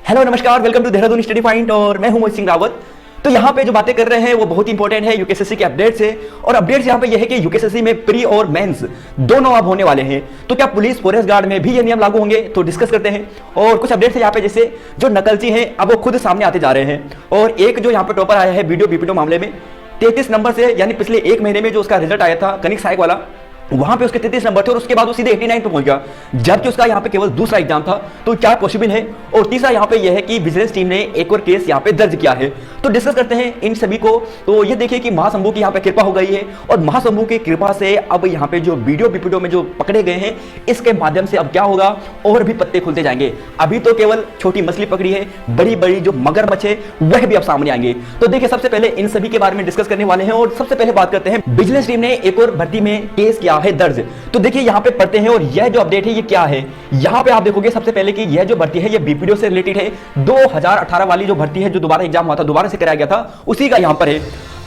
Hello नमस्कार, welcome to Dehradun study point और मैं हूं मोहित सिंह रावत। तो यहाँ पे जो बातें कर रहे हैं वो बहुत इंपॉर्टेंट है यूकेएसएससी के अपडेट्स है। और अपडेट्स यहाँ पे ये है कि यूकेएसएससी में प्री और मेंस दोनों अब होने वाले हैं। तो क्या पुलिस फॉरेस्ट गार्ड में भी ये नियम लागू होंगे, तो डिस्कस करते हैं। और कुछ अपडेट्स है यहाँ पे, जैसे जो नकलची हैं अब वो खुद सामने आते जा रहे हैं। और एक जो यहाँ पे टॉपर आया है वीडियो बीपीडो मामले में 33 नंबर से, यानी पिछले एक महीने में जो उसका रिजल्ट आया था कनिक सहायक वाला, वहां पे उसके 33 नंबर थे और उसके बाद वो सीधे 89 पे पहुंच गया, जबकि उसका यहाँ पे केवल दूसरा एग्जाम था। तो क्या पॉसिबल है? और तीसरा यहाँ पे यह है कि विजिलेंस टीम ने एक और केस यहाँ पे दर्ज किया है। तो डिस्कस करते हैं इन सभी को। तो ये देखिए कि महाशंभू की यहाँ पे कृपा हो गई है और महाशंभू की कृपा से अब यहाँ पे जो वीडियो बीपीडो में जो पकड़े गए हैं इसके माध्यम से अब क्या होगा, और भी पत्ते खुलते जाएंगे। अभी तो केवल छोटी मछली पकड़ी है, बड़ी बड़ी जो मगरमच्छ है वह भी अब सामने आएंगे। तो देखिए सबसे पहले इन सभी के बारे में डिस्कस करने वाले हैं। और सबसे पहले बात करते हैं, विजिलेंस टीम ने एक और भर्ती में केस किया है दर्ज। तो देखिए यहाँ पे पढ़ते हैं और यह जो अपडेट है ये क्या है। यहाँ पे आप देखोगे सबसे पहले कि यह जो भर्ती है ये बीपीडीओ से रिलेटेड है। 2018 वाली जो भर्ती है, जो दोबारा एग्जाम हुआ था, दोबारा से कराया गया था, उसी का यहाँ पर है।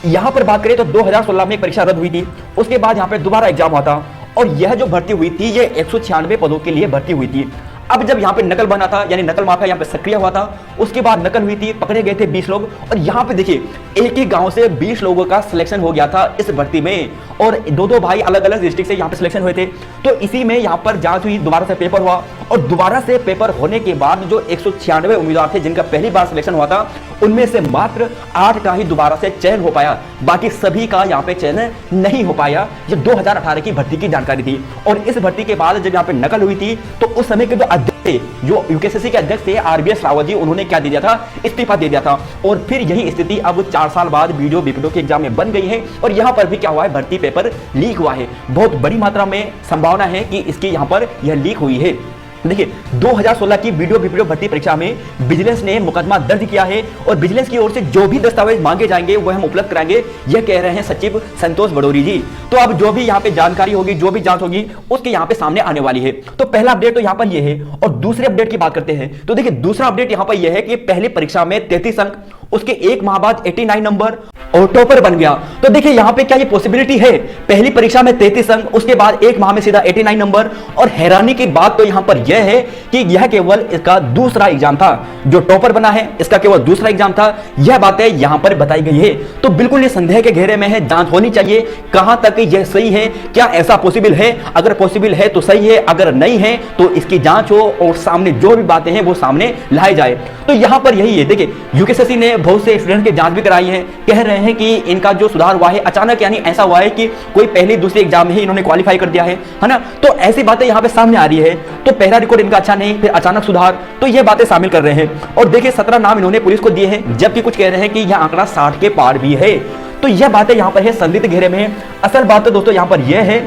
यहाँ पर बात करें तो 2016 में एक परीक्षा रद्द हुई थी, उसके बाद यहाँ पे दोबारा एग्जाम हुआ था। और यह जो भर्ती हुई थी ये 196 पदों के लिए भर्ती हुई थी। अब जब यहाँ पे नकल बना था, यानी नकल माफिया यहाँ पे सक्रिय हुआ था, उसके बाद नकल हुई थी, पकड़े गए थे 20 लोग। और यहाँ पे देखिए एक ही गांव से 20 लोगों का सिलेक्शन हो गया था इस भर्ती में, और दो भाई अलग अलग डिस्ट्रिक्ट से यहाँ पे सिलेक्शन हुए थे। तो इसी में यहाँ पर जांच हुई, दोबारा से पेपर हुआ, और दोबारा से पेपर होने के बाद जो 196 उम्मीदवार थे जिनका पहली बार सिलेक्शन हुआ था, उनमें से मात्र 8 का ही दोबारा से चयन हो पाया, बाकी सभी का यहाँ पे चयन नहीं हो पाया। ये 2018 की भर्ती की जानकारी थी। और इस भर्ती के बाद जब यहाँ पे नकल हुई थी तो उस समय के जो अध्यक्ष थे, जो यूकेएसएससी के अध्यक्ष थे आरबीएस रावत जी, उन्होंने क्या दे दिया था, इस्तीफा दे दिया था। और फिर यही स्थिति अब 4 साल बाद वीडियो बीपीडो के एग्जाम में बन गई है। और यहाँ पर भी क्या हुआ है, भर्ती पेपर लीक हुआ है। बहुत बड़ी मात्रा में संभावना है कि इसकी यहाँ पर यह लीक हुई है। देखिए 2016 की वीडियो बीपीडो भर्ती परीक्षा में विजिलेंस ने मुकदमा दर्ज किया है और विजिलेंस की ओर से जो भी दस्तावेज मांगे जाएंगे वह हम उपलब्ध कराएंगे, यह कह रहे हैं सचिव संतोष बड़ोरी जी। तो अब जो भी यहाँ पे जानकारी होगी, जो भी जांच होगी, उसके यहाँ पे सामने आने वाली है। तो पहला अपडेट तो यहाँ पर यह है। और दूसरे अपडेट की बात करते हैं तो देखिए दूसरा अपडेट यहाँ पर यह है कि पहली परीक्षा में 33 अंक, उसके एक माह बाद 89 नंबर और टॉपर बन गया। तो देखिए यहाँ पे क्या ये पॉसिबिलिटी है, पहली परीक्षा में 33 अंक, उसके बाद एक माह में सीधा 89 नंबर। और हैरानी की बात तो यहाँ पर यह है कि यह केवल इसका दूसरा एग्जाम था, जो टॉपर बना है इसका केवल दूसरा एग्जाम था। यह बातें यहाँ पर बताई गई है। तो बिल्कुल ये संदेह के घेरे में है, जांच होनी चाहिए कहां तक यह सही है, क्या ऐसा पॉसिबल है। अगर पॉसिबल है तो सही है, अगर नहीं है तो इसकी जांच हो और सामने जो भी बातें हैं वो सामने लाई जाए। तो यहाँ पर यही है। देखिए यूकेएसएससी ने बहुत से स्टूडेंट की जांच भी कराई है, कह रहे हैं कि इनका जो सुधार हुआ है अचानक, यानी ऐसा हुआ है कि कोई पहली दूसरे एग्जाम में ही इन्होंने क्वालिफाई कर दिया है ना। तो ऐसी बातें यहाँ पे सामने आ रही है। तो पहला रिकॉर्ड इनका अच्छा नहीं, फिर अचानक सुधार, तो ये बातें शामिल कर रहे हैं। और देखिए 17 नाम इन्होंने पुलिस को दिए हैं, जबकि कुछ कह रहे हैं कि यह आंकड़ा 60 के पार भी है। तो यह बातें यहाँ पर है, संदिग्ध घेरे में है। असल बात तो दोस्तों यहाँ पर यह है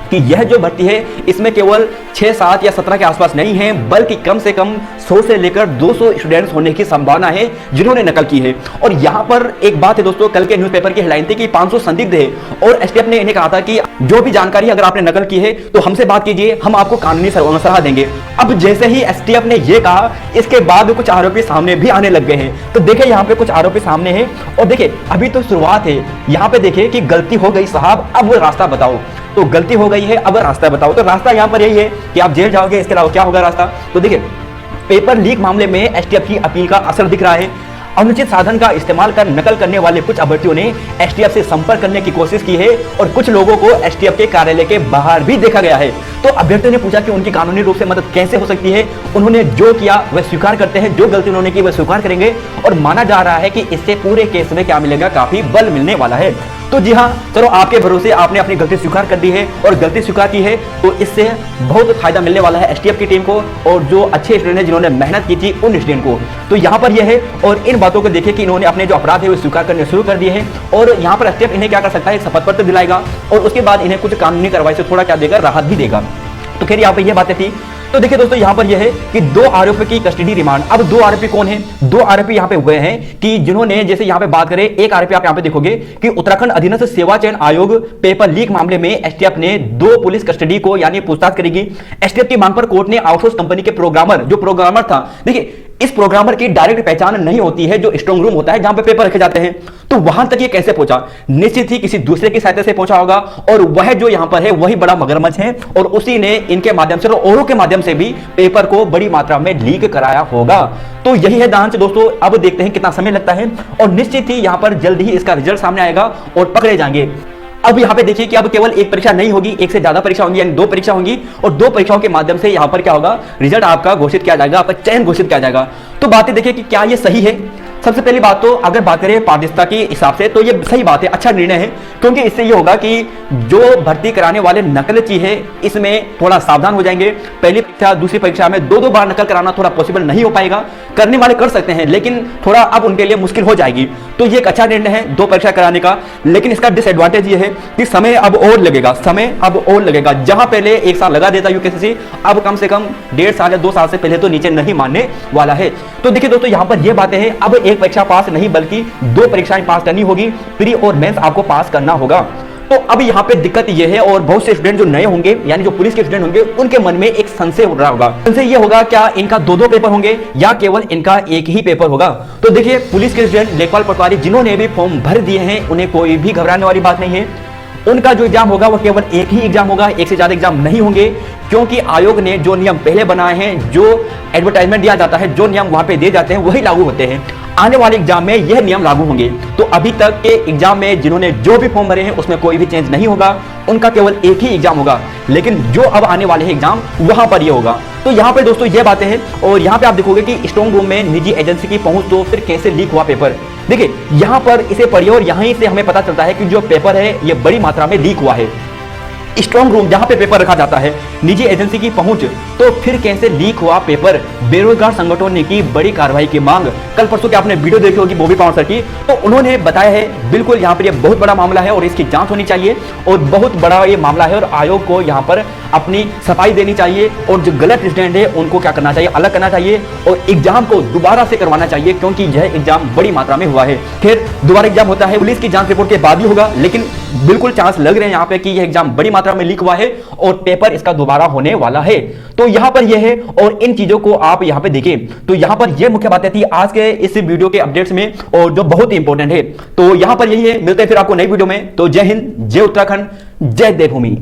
कि यह जो भर्ती है इसमें केवल 6, 7 या 17 के आसपास नहीं है, बल्कि कम से कम 100 से लेकर 200 स्टूडेंट्स होने की संभावना है जिन्होंने नकल की है। और यहाँ पर एक बात है दोस्तों, कल के न्यूज़पेपर की हेडलाइन थी कि 500 संदिग्ध है, और एसटीएफ ने इन्हें कहा था कि जो भी जानकारी अगर आपने नकल की है तो हमसे बात कीजिए, हम आपको कानूनी सलाह देंगे। अब जैसे ही एसटीएफ ने यह कहा, इसके बाद कुछ आरोपी सामने भी आने लग गए हैं। तो देखिए यहाँ पे कुछ आरोपी सामने हैं, और देखिए अभी तो शुरुआत है। यहाँ पे देखिए कि गलती हो गई साहब, अब वो रास्ता बताओ। तो गलती हो गई है, अब रास्ता बताओ। तो रास्ता यहाँ पर यही है कि आप जेल जाओगे, इसके अलावा क्या होगा रास्ता। तो देखिए पेपर लीक मामले में एसटीएफ की अपील का असर दिख रहा है। अनुचित साधन का इस्तेमाल कर नकल करने वाले कुछ अभ्यर्थियों ने एसटीएफ से संपर्क करने की कोशिश की है, और कुछ लोगों को एसटीएफ के कार्यालय के बाहर भी देखा गया है। तो अभ्यर्थियों ने पूछा कि उनकी कानूनी रूप से मदद कैसे हो सकती है। उन्होंने जो किया वह स्वीकार करते हैं, जो गलती उन्होंने की वह स्वीकार करेंगे, और माना जा रहा है कि इससे पूरे केस में क्या मिलेगा, काफी बल मिलने वाला है। तो जी हाँ, चलो आपके भरोसे आपने अपनी गलती स्वीकार कर दी है, और गलती स्वीकार की है तो इससे बहुत फायदा मिलने वाला है एसटीएफ की टीम को, और जो अच्छे स्टूडेंट हैं जिन्होंने मेहनत की थी उन स्टूडेंट को। तो यहाँ पर यह है। और इन बातों को देखिए कि इन्होंने अपने जो अपराध है वो स्वीकार करने शुरू कर दिए हैं। और यहाँ पर एसटीएफ इन्हें क्या कर सकता है, एक शपथ पत्र दिलाएगा, और उसके बाद इन्हें कुछ कानूनी कार्रवाई से थोड़ा क्या देगा, राहत भी देगा। तो खैर यहाँ पर यह बातें थी। तो देखिए दोस्तों यहाँ पर यह है कि 2 आरोपी की कस्टडी रिमांड। अब 2 आरोपी कौन हैं? 2 आरोपी यहाँ पे हुए हैं कि जिन्होंने, जैसे यहाँ पे बात करें, एक आरोपी आप यहाँ पे देखोगे कि उत्तराखंड अधीनस्थ सेवा चयन आयोग पेपर लीक मामले में एसटीएफ ने 2 पुलिस कस्टडी को यानी पूछताछ करेगी। एसटीएफ की मांग पर कोर्ट ने आउटसोर्स कंपनी के प्रोग्रामर, जो प्रोग्रामर था, देखिए इस प्रोग्रामर की डायरेक्ट पहचान नहीं होती है जो स्ट्रांग रूम होता है जहां पे पेपर रखे जाते हैं। तो वहां तक ये कैसे पहुंचा? निश्चित ही किसी दूसरे की सहायता से पहुंचा होगा, और वह जो यहां पर है वही बड़ा मगरमच्छ है, और उसी ने इनके माध्यम से और औरों के माध्यम से भी पेपर को बड़ी मात्रा में लीक कराया होगा। तो यही है दांश दोस्तों। अब देखते हैं कितना समय लगता है, और निश्चित ही यहां पर जल्द ही इसका रिजल्ट सामने आएगा और पकड़े जाएंगे। अब यहां पे देखिए कि अब केवल एक परीक्षा नहीं होगी, एक से ज्यादा परीक्षा होंगी, यानी 2 परीक्षा होंगी, और 2 परीक्षाओं के माध्यम से यहां पर क्या होगा, रिजल्ट आपका घोषित किया जाएगा, आपका चयन घोषित किया जाएगा। तो बातें देखिए कि क्या ये सही है। सबसे पहली बात तो अगर बात करें पारदर्शिता के हिसाब से तो ये सही बात है, अच्छा निर्णय है, क्योंकि इससे ये होगा कि जो भर्ती कराने वाले नकलची है इसमें थोड़ा सावधान हो जाएंगे। पहली परीक्षा दूसरी परीक्षा में 2-2 बार नकल कराना थोड़ा पॉसिबल नहीं हो पाएगा, करने वाले कर सकते हैं लेकिन थोड़ा अब उनके लिए मुश्किल हो जाएगी। तो ये एक अच्छा निर्णय है 2 परीक्षा कराने का, लेकिन इसका डिसएडवांटेज ये है कि समय अब और लगेगा, समय अब और लगेगा। जहां पहले 1 साल लगा देता यूकेसीसी, अब कम से कम 1.5 साल या 2 साल से पहले तो नीचे नहीं मानने वाला है। तो देखिए दोस्तों यहां पर ये बातें हैं, अब एक परीक्षा पास नहीं बल्कि 2 परीक्षाएं पास करनी होगी, प्री और मेंस आपको पास करना होगा। तो अब यहां पे दिक्कत यह है, और बहुत से स्टूडेंट जो नए होंगे यानी जो पुलिस के स्टूडेंट होंगे उनके मन में एक संशय हो रहा होगा। संशय यह होगा क्या इनका 2-2 पेपर होंगे या केवल इनका एक ही पेपर होगा। तो देखिए पुलिस के स्टूडेंट लेखपाल पटवारी जिन्होंने भी फॉर्म भर दिए हैं उन्हें कोई भी घबराने वाली बात नहीं है। उनका जो एग्जाम होगा वो केवल एक ही एग्जाम होगा, एक से ज्यादा एग्जाम नहीं होंगे, क्योंकि आयोग ने जो नियम पहले बनाए हैं, जो एडवर्टाइजमेंट दिया जाता है, जो नियम वहां पे दिए जाते हैं वही लागू होते हैं। आने वाले एग्जाम में यह नियम लागू होंगे। तो अभी तक के एग्जाम में जिन्होंने जो भी फॉर्म भरे हैं उसमें कोई भी चेंज नहीं होगा, उनका केवल एक ही एग्जाम होगा, लेकिन जो अब आने वाले हैं एग्जाम वहां पर ये होगा। तो यहाँ पे दोस्तों ये बातें हैं, और यहाँ पे आप देखोगे कि स्ट्रांग रूम में निजी एजेंसी की पहुंच, तो फिर कैसे लीक हुआ पेपर। देखिए यहाँ पर इसे पढ़िए और यहीं से हमें पता चलता है कि जो पेपर है ये बड़ी मात्रा में लीक हुआ है। स्ट्रांग रूम जहां पे पेपर रखा जाता है, निजी एजेंसी की पहुंच, तो फिर कैसे लीक हुआ पेपर। बेरोजगार संगठनों ने की बड़ी कार्रवाई की मांग। कल परसों की आपने वीडियो देखी होगी बॉबी पावर सर की, तो उन्होंने बताया है बिल्कुल यहाँ पर ये बहुत बड़ा मामला है और इसकी जांच होनी चाहिए, और बहुत बड़ा ये मामला है, और आयोग को यहाँ पर अपनी सफाई देनी चाहिए, और जो गलत स्टूडेंट है उनको क्या करना चाहिए, अलग करना चाहिए, और एग्जाम को दोबारा से करवाना चाहिए, क्योंकि यह एग्जाम बड़ी मात्रा में हुआ है। फिर दोबारा एग्जाम होता है, पुलिस की जांच रिपोर्ट के बाद ही होगा, लेकिन बिल्कुल चांस लग रहे हैं यहाँ पे कि यह एग्जाम बड़ी मात्रा में लीक हुआ है और पेपर इसका दोबारा होने वाला है। तो यहां पर यह है, और इन चीजों को आप यहां पे देखें। तो यहां पर यह मुख्य बातें थी आज के इस वीडियो के अपडेट्स में, और जो बहुत ही इंपॉर्टेंट है। तो यहां पर यही है, मिलते हैं फिर आपको नई वीडियो में। तो जय हिंद, जय उत्तराखंड, जय देवभूमि।